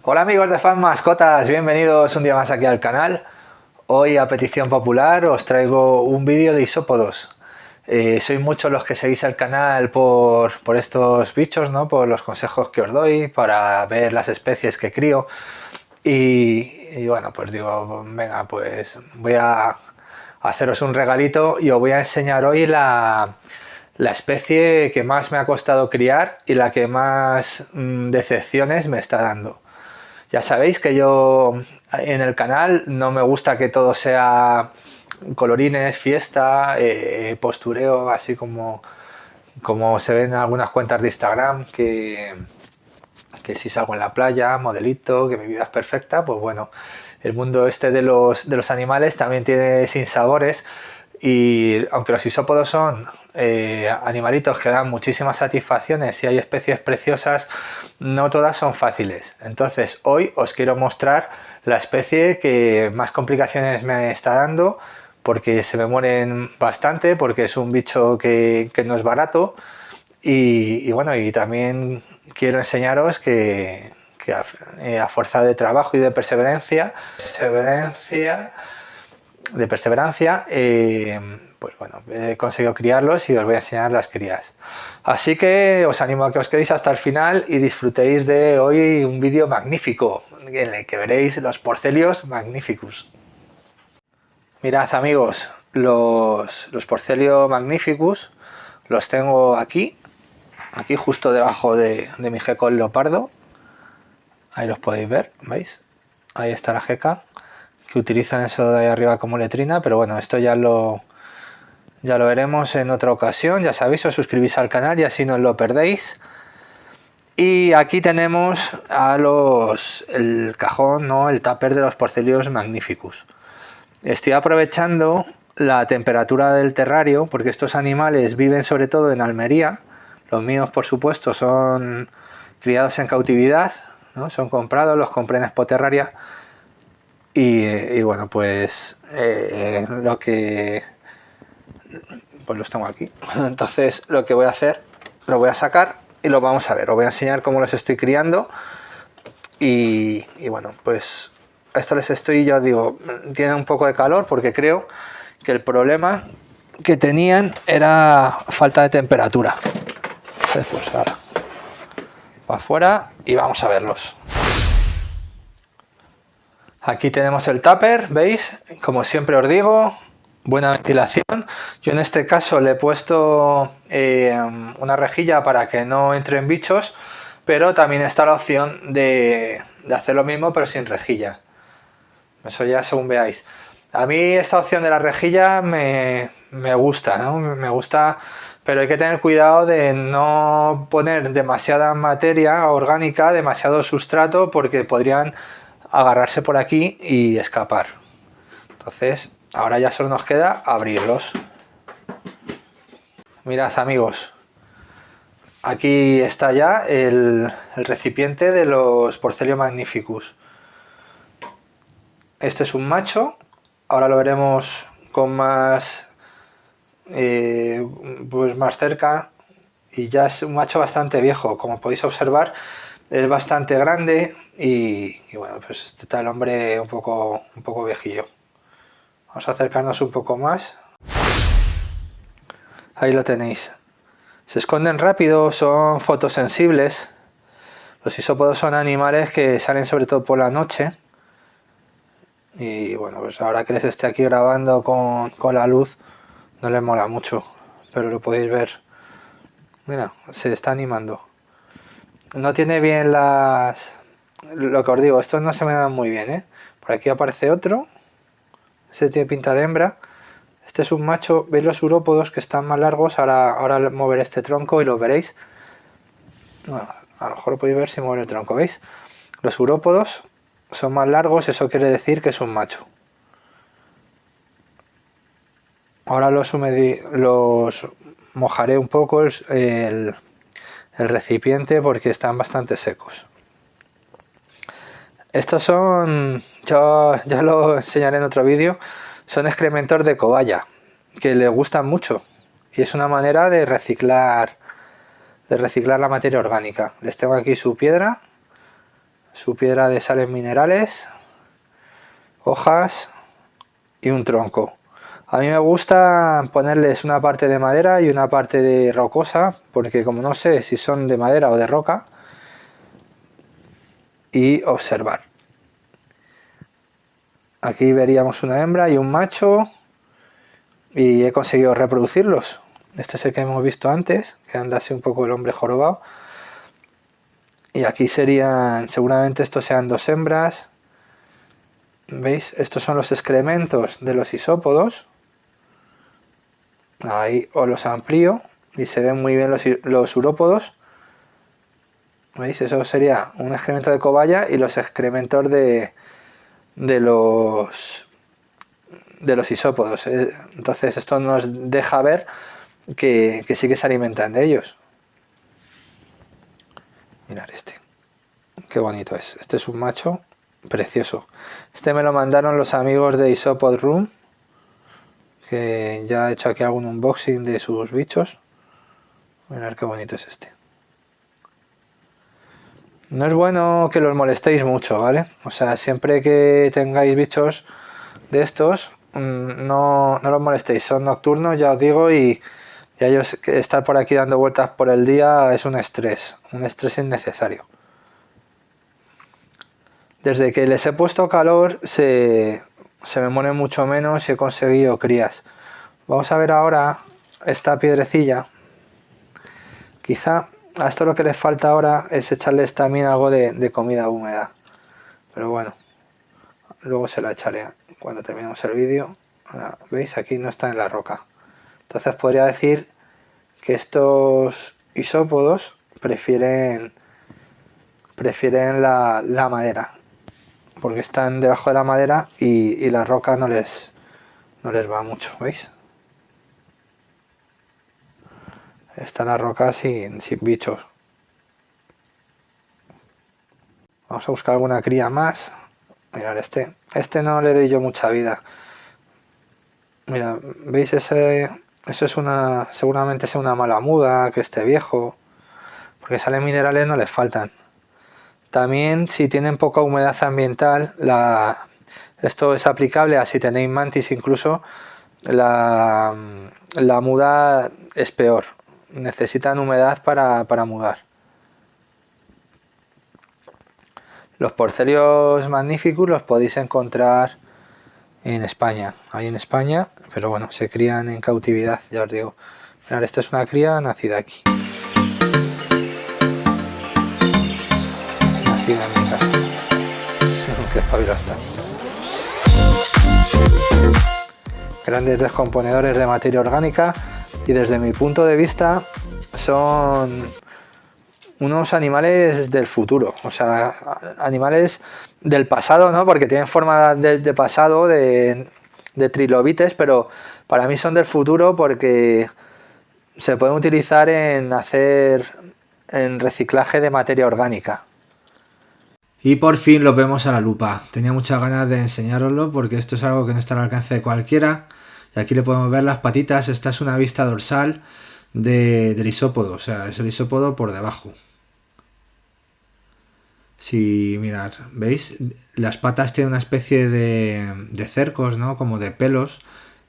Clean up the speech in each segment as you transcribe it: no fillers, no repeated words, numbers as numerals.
Hola amigos de Fan Mascotas, bienvenidos un día más aquí al canal. Hoy a petición popular os traigo un vídeo de isópodos. Sois muchos los que seguís el canal por estos bichos, ¿no? Por los consejos que os doy, para ver las especies que crío. Y bueno, pues digo, venga, pues voy a haceros un regalito y os voy a enseñar hoy la especie que más me ha costado criar y la que más decepciones me está dando. Ya sabéis que yo en el canal no me gusta que todo sea colorines, fiesta, postureo, así como se ven en algunas cuentas de Instagram, que si salgo en la playa, modelito, que mi vida es perfecta. Pues bueno, el mundo este de los animales también tiene sinsabores. Y aunque los isópodos son animalitos que dan muchísimas satisfacciones y hay especies preciosas, no todas son fáciles. Entonces hoy os quiero mostrar la especie que más complicaciones me está dando, porque se me mueren bastante, porque es un bicho que no es barato. Y bueno, y también quiero enseñaros que a fuerza de trabajo y de perseverancia, pues bueno, he conseguido criarlos y os voy a enseñar las crías. Así que os animo a que os quedéis hasta el final y disfrutéis de hoy un vídeo magnífico en el que veréis los Porcelios magnificus. Mirad amigos, los Porcelio magnificus los tengo aquí justo debajo de mi gecko leopardo. Ahí los podéis ver, ¿veis? Ahí está la geca, que utilizan eso de ahí arriba como letrina, pero bueno, esto ya lo veremos en otra ocasión. Ya sabéis, os suscribís al canal y así no os lo perdéis. Y aquí tenemos el cajón, ¿no? El tupper de los Porcelios magnificus. Estoy aprovechando la temperatura del terrario, porque estos animales viven sobre todo en Almería. Los míos, por supuesto, son criados en cautividad, ¿no? Son comprados, los compré en Expo Terraria. Y bueno, pues pues los tengo aquí. Entonces lo que voy a hacer, lo voy a sacar y lo vamos a ver. Os voy a enseñar cómo los estoy criando. Y bueno, pues esto les estoy, ya digo, tienen un poco de calor porque creo que el problema que tenían era falta de temperatura. Entonces, pues ahora para afuera y vamos a verlos. Aquí tenemos el tupper, ¿veis? Como siempre os digo, buena ventilación. Yo en este caso le he puesto una rejilla para que no entren bichos, pero también está la opción de hacer lo mismo pero sin rejilla. Eso ya según veáis. A mí esta opción de la rejilla me gusta, ¿no? Me gusta, pero hay que tener cuidado de no poner demasiada materia orgánica, demasiado sustrato, porque podrían agarrarse por aquí y escapar. Entonces, ahora ya solo nos queda abrirlos. Mirad amigos, aquí está ya el recipiente de los Porcelio magnificus. Este es un macho, ahora lo veremos con más pues más cerca, y ya es un macho bastante viejo, como podéis observar, es bastante grande y bueno, pues está el hombre un poco viejillo. Vamos a acercarnos un poco más. Ahí lo tenéis. Se esconden rápido, son fotosensibles. Los isópodos son animales que salen sobre todo por la noche. Y bueno, pues ahora que les esté aquí grabando con la luz, no les mola mucho, pero lo podéis ver. Mira, se está animando. No tiene bien lo que os digo, estos no se me dan muy bien, ¿eh? Por aquí aparece otro. Este tiene pinta de hembra. Este es un macho. ¿Veis los urópodos que están más largos? Ahora moveré este tronco y lo veréis. Bueno, a lo mejor lo podéis ver si muevo el tronco, ¿veis? Los urópodos son más largos, eso quiere decir que es un macho. Ahora los mojaré un poco el recipiente porque están bastante secos. Estos son, ya lo enseñaré en otro vídeo, son excrementos de cobaya, que les gustan mucho. Y es una manera de reciclar la materia orgánica. Les tengo aquí su piedra, su piedra de sales minerales, hojas y un tronco. A mí me gusta ponerles una parte de madera y una parte de rocosa, porque como no sé si son de madera o de roca, y observar. Aquí veríamos una hembra y un macho, y he conseguido reproducirlos. Este es el que hemos visto antes, que anda así un poco el hombre jorobado. Y aquí serían, seguramente estos sean dos hembras. ¿Veis? Estos son los excrementos de los isópodos. Ahí os los amplío y se ven muy bien los urópodos. ¿Veis? Eso sería un excremento de cobaya y los excrementos de los isópodos. Entonces esto nos deja ver que sí que se alimentan de ellos. Mirad este. Qué bonito es. Este es un macho precioso. Este me lo mandaron los amigos de Isopod Room, que ya he hecho aquí algún unboxing de sus bichos. Mirad qué bonito es este. No es bueno que los molestéis mucho, ¿vale? O sea, siempre que tengáis bichos de estos, no los molestéis. Son nocturnos, ya os digo, y ya ellos estar por aquí dando vueltas por el día es un estrés innecesario. Desde que les he puesto calor se me mueren mucho menos y he conseguido crías. Vamos a ver ahora esta piedrecilla. Quizá a esto lo que les falta ahora es echarles también algo de comida húmeda. Pero bueno, luego se la echaré cuando terminemos el vídeo. ¿Veis? Aquí no está en la roca. Entonces podría decir que estos isópodos prefieren la madera, porque están debajo de la madera y la roca no les va mucho, ¿veis? Está la roca sin bichos. Vamos a buscar alguna cría más. Mirad, este no le doy yo mucha vida. Mira, ¿veis eso es seguramente sea una mala muda, que esté viejo, porque salen minerales no les faltan. También si tienen poca humedad ambiental, esto es aplicable a si tenéis mantis incluso, la muda es peor. Necesitan humedad para mudar. Los porcelios magnificus los podéis encontrar en España, ahí en España, pero bueno, se crían en cautividad, ya os digo. Mirad, esta es una cría nacida aquí. Nacida en mi casa. Qué espabilado está. Grandes descomponedores de materia orgánica, y desde mi punto de vista son unos animales del futuro, o sea, animales del pasado, ¿no? Porque tienen forma de pasado, de trilobites, pero para mí son del futuro porque se pueden utilizar en reciclaje de materia orgánica. Y por fin los vemos a la lupa. Tenía muchas ganas de enseñároslo porque esto es algo que no está al alcance de cualquiera. Y aquí le podemos ver las patitas. Esta es una vista dorsal del isópodo, o sea, es el isópodo por debajo. Si mirad, ¿veis? Las patas tienen una especie de cercos, ¿no? Como de pelos,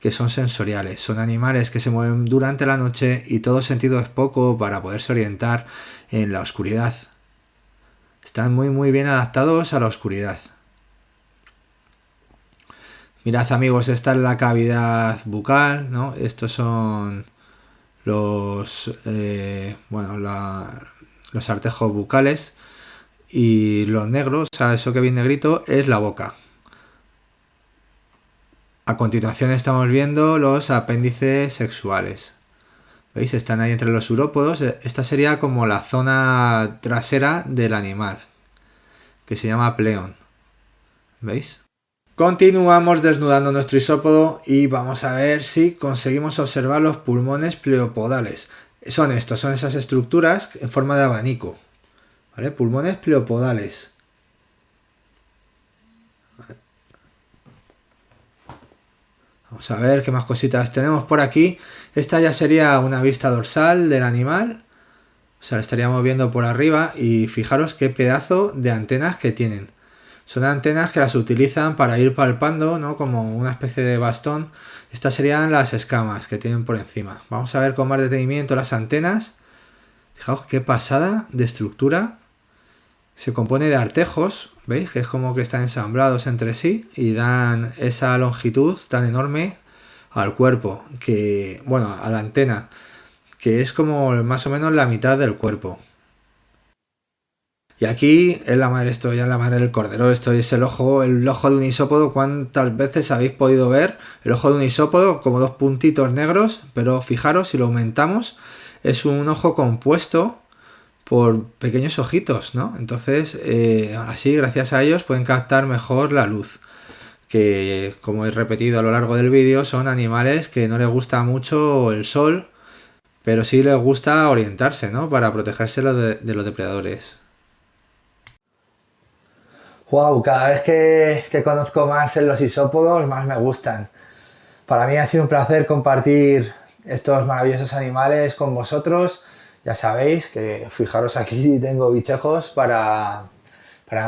que son sensoriales. Son animales que se mueven durante la noche y todo sentido es poco para poderse orientar en la oscuridad. Están muy bien adaptados a la oscuridad. Mirad, amigos, esta es la cavidad bucal, ¿no? Estos son los artejos bucales, y lo negro, o sea, eso que viene negrito, es la boca. A continuación estamos viendo los apéndices sexuales. ¿Veis? Están ahí entre los urópodos. Esta sería como la zona trasera del animal, que se llama pleón. ¿Veis? Continuamos desnudando nuestro isópodo y vamos a ver si conseguimos observar los pulmones pleopodales. Son esas estructuras en forma de abanico. ¿Vale? Pulmones pleopodales. Vamos a ver qué más cositas tenemos por aquí. Esta ya sería una vista dorsal del animal. sea, lo estaríamos viendo por arriba y fijaros qué pedazo de antenas que tienen. Son antenas que las utilizan para ir palpando, ¿no? Como una especie de bastón. Estas serían las escamas que tienen por encima. Vamos a ver con más detenimiento las antenas. Fijaos qué pasada de estructura. Se compone de artejos, ¿veis? Que es como que están ensamblados entre sí y dan esa longitud tan enorme al cuerpo, que, bueno, a la antena, que es como más o menos la mitad del cuerpo. Y aquí es la madre, esto ya es la madre del cordero, esto es el ojo de un isópodo. ¿Cuántas veces habéis podido ver el ojo de un isópodo? Como dos puntitos negros, pero fijaros, si lo aumentamos, es un ojo compuesto por pequeños ojitos, ¿no? Entonces, así, gracias a ellos, pueden captar mejor la luz. Que, como he repetido a lo largo del vídeo, son animales que no les gusta mucho el sol, pero sí les gusta orientarse, ¿no? Para protegerse de los depredadores. Wow, cada vez que conozco más en los isópodos, más me gustan. Para mí ha sido un placer compartir estos maravillosos animales con vosotros. Ya sabéis que fijaros aquí tengo bichejos para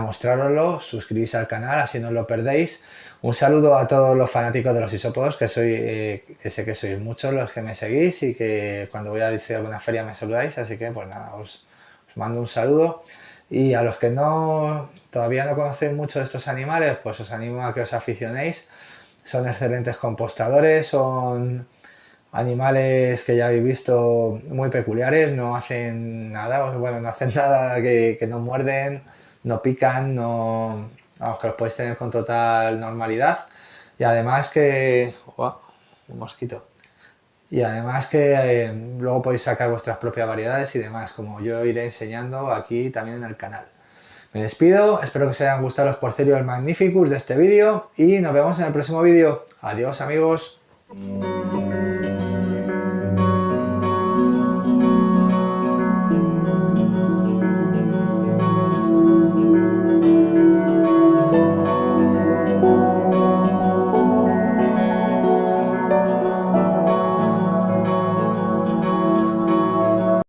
mostraroslo. Suscribís al canal, así no os lo perdéis. Un saludo a todos los fanáticos de los isópodos, que sé que sois muchos los que me seguís y que cuando voy a visitar alguna feria me saludáis. Así que pues nada, os mando un saludo. Y a los que todavía no conocéis mucho de estos animales, pues os animo a que os aficionéis. Son excelentes compostadores, son animales que ya habéis visto muy peculiares, no hacen nada, bueno, no hacen nada que no muerden, no pican, vamos, que los podéis tener con total normalidad. Y además que... ¡Oh! Un mosquito. Y además que luego podéis sacar vuestras propias variedades y demás, como yo iré enseñando aquí también en el canal. Me despido, espero que os hayan gustado los Porcerios Magnificus de este vídeo y nos vemos en el próximo vídeo. Adiós amigos.